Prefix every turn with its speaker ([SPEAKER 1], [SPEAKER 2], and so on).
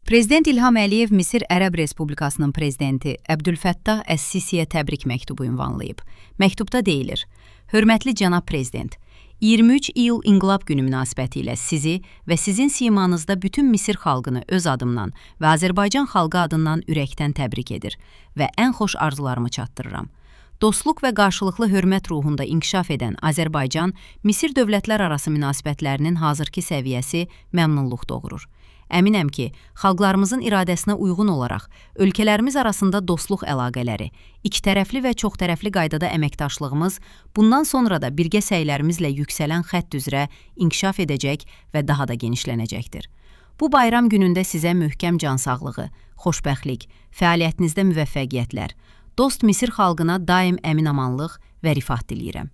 [SPEAKER 1] Prezident İlham Əliyev Misir Ərəb Respublikasının prezidenti Əbdülfəttah Əs-Sisiyə təbrik məktubu ünvanlayıb. Məktubda deyilir: Hörmətli cənab prezident, 23 iyul İnqilab Günü münasibətilə sizi və sizin simanızda bütün Misir xalqını öz adımdan və Azərbaycan xalqı adından ürəkdən təbrik edir və ən xoş arzularımı çatdırıram. Dostluq və qarşılıqlı hörmət ruhunda inkişaf edən Azərbaycan-Misir dövlətlərarası münasibətlərinin hazırki səviyyəsi məmnunluq doğurur. Əminəm ki, xalqlarımızın iradəsinə uyğun olaraq ölkələrimiz arasında dostluq əlaqələri, ikitərəfli və çoxtərəfli qaydada əməkdaşlığımız bundan sonra da birgə səylərimizlə yüksələn xətt üzrə inkişaf edəcək və daha da genişlənəcəkdir. Bu bayram günündə sizə möhkəm can sağlığı, xoşbəxtlik, fəaliyyətinizdə müvəffəqiyyətlər, dost Misir xalqına daim əmin-amanlıq və rifah diləyirəm.